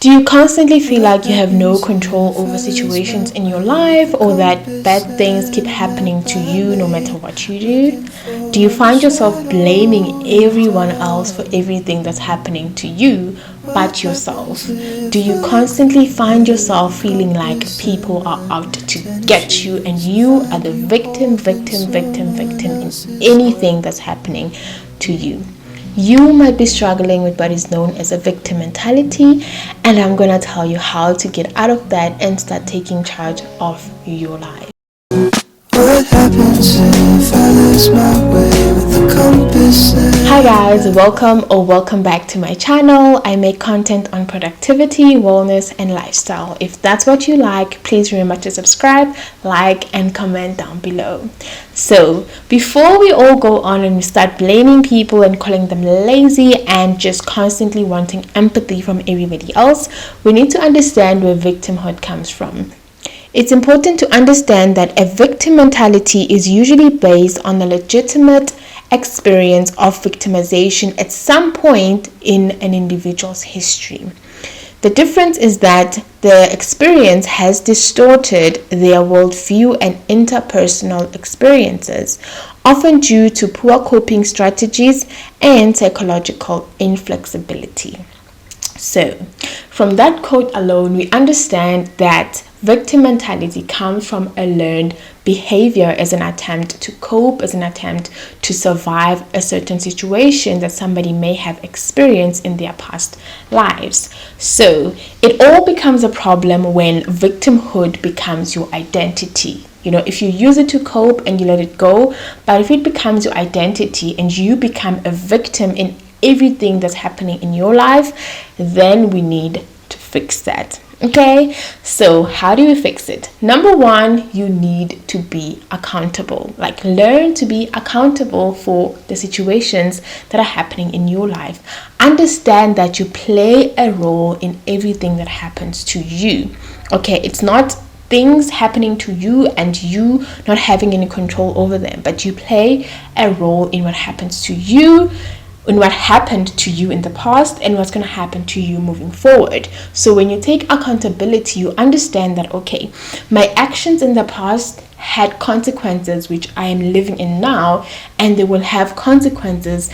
Do you constantly feel like you have no control over situations in your life, or that bad things keep happening to you no matter what you do? Do you find yourself blaming everyone else for everything that's happening to you but yourself? Do you constantly find yourself feeling like people are out to get you and you are the victim in anything that's happening to you? You might be struggling with what is known as a victim mentality, and I'm going to tell you how to get out of that and start taking charge of your life. What happens if I lose my way with the compass? Hi guys, welcome back to my channel. I make content on productivity, wellness, and lifestyle. If that's what you like, please remember to subscribe, like, and comment down below. So before we all go on and we start blaming people and calling them lazy and just constantly wanting empathy from everybody else, we need to understand where victimhood comes from. It's important to understand that a victim mentality is usually based on a legitimate experience of victimization at some point in an individual's history. The difference is that the experience has distorted their worldview and interpersonal experiences, often due to poor coping strategies and psychological inflexibility. So, from that quote alone, we understand that victim mentality comes from a learned behavior as an attempt to cope, as an attempt to survive a certain situation that somebody may have experienced in their past lives. So, it all becomes a problem when victimhood becomes your identity. You know, if you use it to cope and you let it go, but if it becomes your identity and you become a victim in everything that's happening in your life, then we need to fix that. Okay, so how do you fix it? Number one, you need to be accountable. Like, learn to be accountable for the situations that are happening in your life. Understand that you play a role in everything that happens to you. Okay, it's not things happening to you and you not having any control over them, but you play a role in what happens to you, in what happened to you in the past, and what's going to happen to you moving forward. So when you take accountability, you understand that, okay, my actions in the past had consequences which I am living in now, and they will have consequences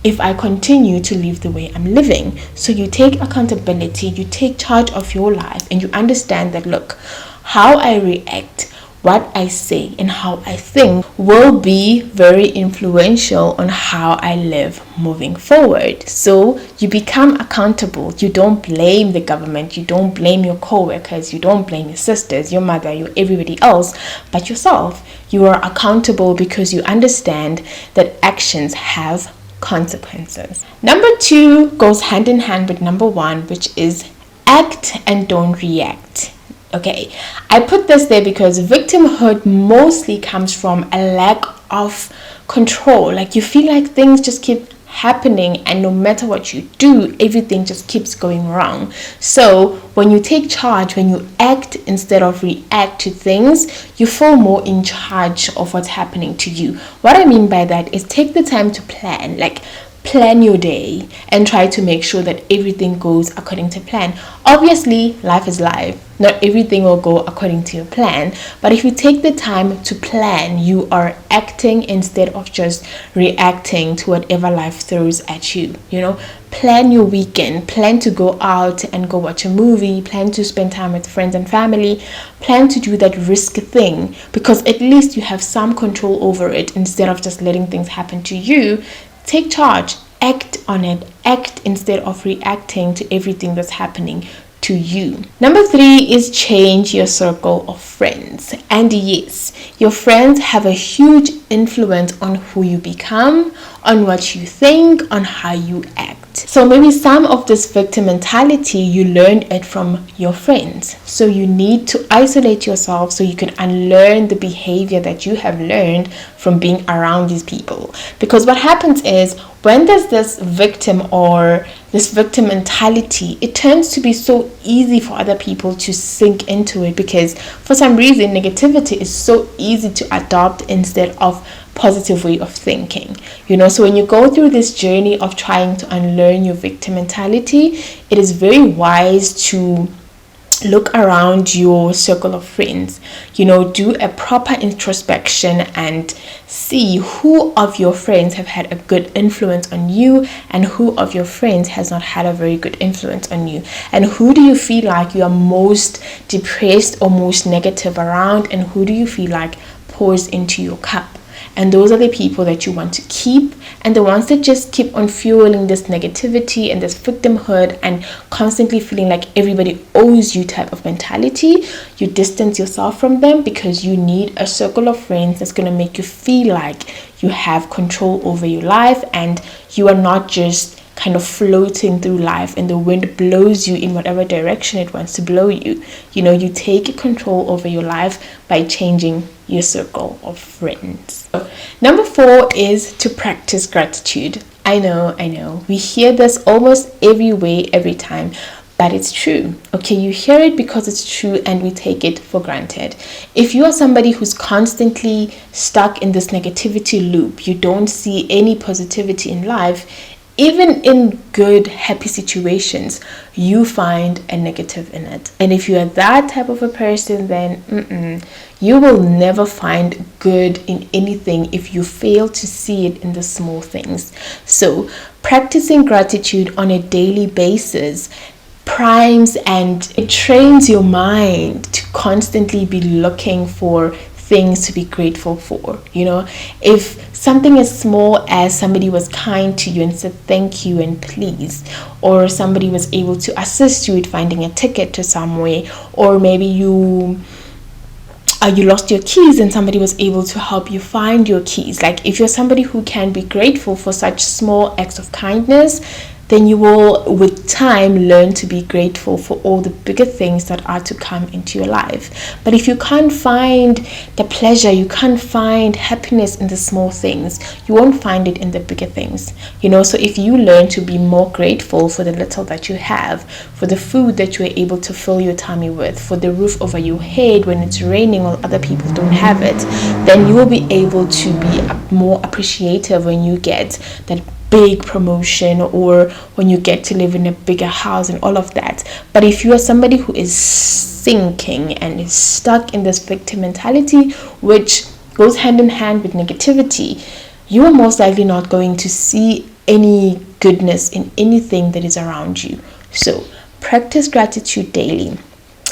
if I continue to live the way I'm living. So you take accountability, you take charge of your life, and you understand that, look, how I react, what I say, and how I think will be very influential on how I live moving forward. So you become accountable. You don't blame the government, you don't blame your co-workers, you don't blame your sisters, your mother, your everybody else, but yourself. You are accountable because you understand that actions have consequences. Number two goes hand in hand with number one, which is act and don't react. Okay, I put this there because victimhood mostly comes from a lack of control. Like, you feel like things just keep happening, and no matter what you do, everything just keeps going wrong. So when you take charge, when you act instead of react to things, you feel more in charge of what's happening to you. What I mean by that is, take the time to plan. Like, plan your day and try to make sure that everything goes according to plan. Obviously, life is life. Not everything will go according to your plan, but if you take the time to plan, you are acting instead of just reacting to whatever life throws at you. You know, plan your weekend, plan to go out and go watch a movie, plan to spend time with friends and family, plan to do that risk thing, because at least you have some control over it instead of just letting things happen to you. Take charge, act on it, act instead of reacting to everything that's happening to you. Number three is change your circle of friends. And yes, your friends have a huge influence on who you become, on what you think, on how you act. So maybe some of this victim mentality, you learned it from your friends. So you need to isolate yourself so you can unlearn the behavior that you have learned from being around these people. Because what happens is, when there's this victim or this victim mentality, it tends to be so easy for other people to sink into it, because for some reason negativity is so easy to adopt instead of positive way of thinking. So when you go through this journey of trying to unlearn your victim mentality, it is very wise to look around your circle of friends, do a proper introspection and see who of your friends have had a good influence on you and who of your friends has not had a very good influence on you, and who do you feel like you are most depressed or most negative around, and who do you feel like pours into your cup. And those are the people that you want to keep, and the ones that just keep on fueling this negativity and this victimhood and constantly feeling like everybody owes you type of mentality, you distance yourself from them, because you need a circle of friends that's going to make you feel like you have control over your life and you are not just kind of floating through life and the wind blows you in whatever direction it wants to blow you. You take control over your life by changing your circle of friends. Number 4 is to practice gratitude. I know. We hear this almost every time, but it's true. Okay, you hear it because it's true and we take it for granted. If you are somebody who's constantly stuck in this negativity loop, you don't see any positivity in life, even in good, happy situations, you find a negative in it. And if you are that type of a person, then you will never find good in anything if you fail to see it in the small things. So practicing gratitude on a daily basis primes and it trains your mind to constantly be looking for things to be grateful for. If something as small as somebody was kind to you and said thank you and please, or somebody was able to assist you with finding a ticket to somewhere, or maybe you lost your keys and somebody was able to help you find your keys. Like, if you're somebody who can be grateful for such small acts of kindness, then you will, with time, learn to be grateful for all the bigger things that are to come into your life. But if you can't find the pleasure, you can't find happiness in the small things, you won't find it in the bigger things. So if you learn to be more grateful for the little that you have, for the food that you are able to fill your tummy with, for the roof over your head when it's raining while other people don't have it, then you will be able to be more appreciative when you get that big promotion or when you get to live in a bigger house and all of that. But if you are somebody who is sinking and is stuck in this victim mentality, which goes hand in hand with negativity, you are most likely not going to see any goodness in anything that is around you. So practice gratitude daily.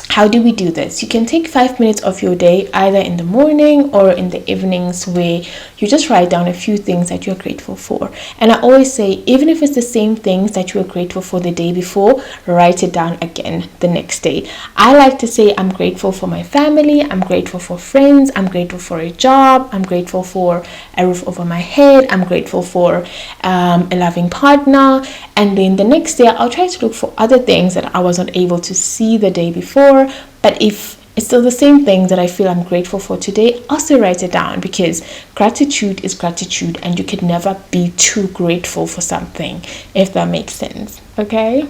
How do we do this? You can take 5 minutes of your day, either in the morning or in the evenings, where you just write down a few things that you're grateful for. And I always say, even if it's the same things that you were grateful for the day before, write it down again the next day. I like to say I'm grateful for my family, I'm grateful for friends, I'm grateful for a job, I'm grateful for a roof over my head, I'm grateful for a loving partner. And then the next day, I'll try to look for other things that I was not able to see the day before. But if it's still the same things that I feel I'm grateful for today, also write it down, because gratitude is gratitude and you can never be too grateful for something, if that makes sense. Okay.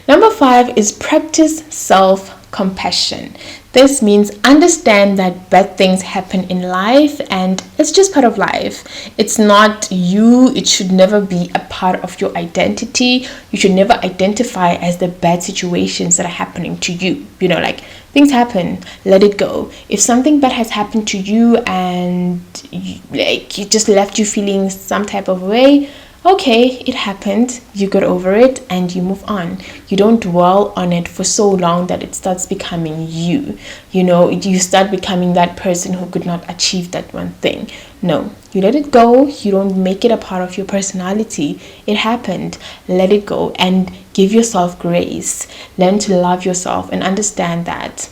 Number 5 is practice self-compassion. This means understand that bad things happen in life and it's just part of life. It's not you. It should never be a part of your identity. You should never identify as the bad situations that are happening to you. Like, things happen, let it go. If something bad has happened to you and it just left you feeling some type of way, okay, it happened, you got over it and you move on. You don't dwell on it for so long that it starts becoming you. You start becoming that person who could not achieve that one thing. No, you let it go. You don't make it a part of your personality. It happened. Let it go and give yourself grace. Learn to love yourself and understand that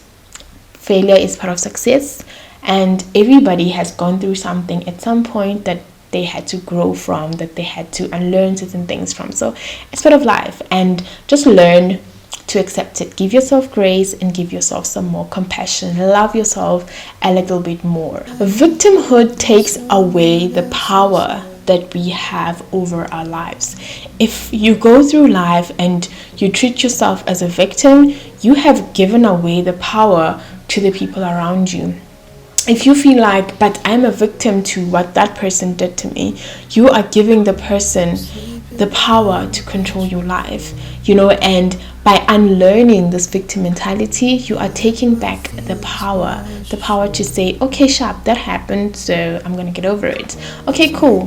failure is part of success, and everybody has gone through something at some point that they had to grow from, that they had to unlearn certain things from. So it's part of life, and just learn to accept it. Give yourself grace and give yourself some more compassion. Love yourself a little bit more. Victimhood takes away the power that we have over our lives. If you go through life and you treat yourself as a victim, you have given away the power to the people around you. if you feel like, but I'm a victim to what that person did to me, you are giving the person the power to control your life, and by unlearning this victim mentality, you are taking back the power to say, okay, sharp, that happened, so I'm gonna get over it. Okay, cool,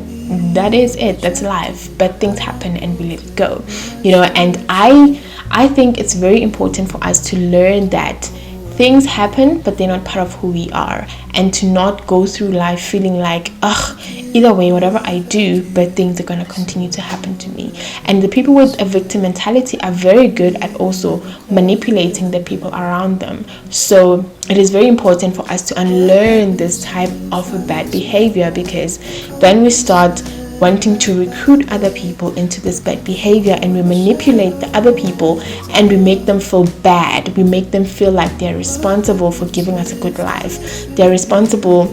that is it, that's life, bad things happen and we let it go. And I think it's very important for us to learn that things happen, but they're not part of who we are, and to not go through life feeling like, either way, whatever I do, bad things are going to continue to happen to me. And the people with a victim mentality are very good at also manipulating the people around them. So it is very important for us to unlearn this type of bad behavior, because when we start wanting to recruit other people into this bad behavior, and we manipulate the other people, and we make them feel bad, we make them feel like they're responsible for giving us a good life, they're responsible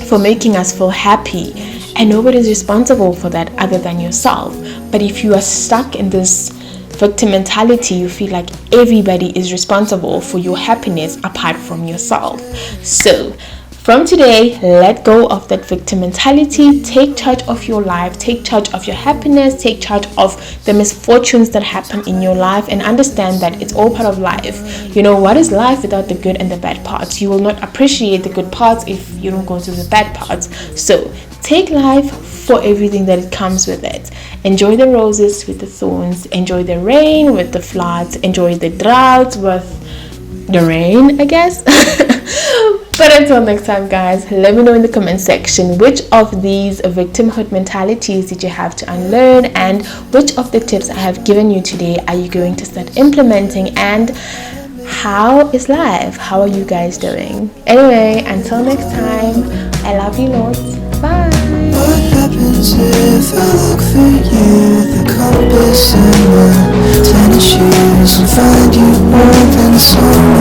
for making us feel happy, and nobody's responsible for that other than yourself. But if you are stuck in this victim mentality, you feel like everybody is responsible for your happiness apart from yourself. So from today, let go of that victim mentality. Take charge of your life. Take charge of your happiness. Take charge of the misfortunes that happen in your life, and understand that it's all part of life. What is life without the good and the bad parts? You will not appreciate the good parts if you don't go through the bad parts. So take life for everything that it comes with it. Enjoy the roses with the thorns. Enjoy the rain with the floods. Enjoy the droughts with the rain, I guess. But until next time, guys, let me know in the comment section which of these victimhood mentalities did you have to unlearn, and which of the tips I have given you today are you going to start implementing, and how is life? How are you guys doing? Anyway, until next time, I love you lots. Bye. What happens if I look for you, the compass and my tennis shoes, and find you more than someone?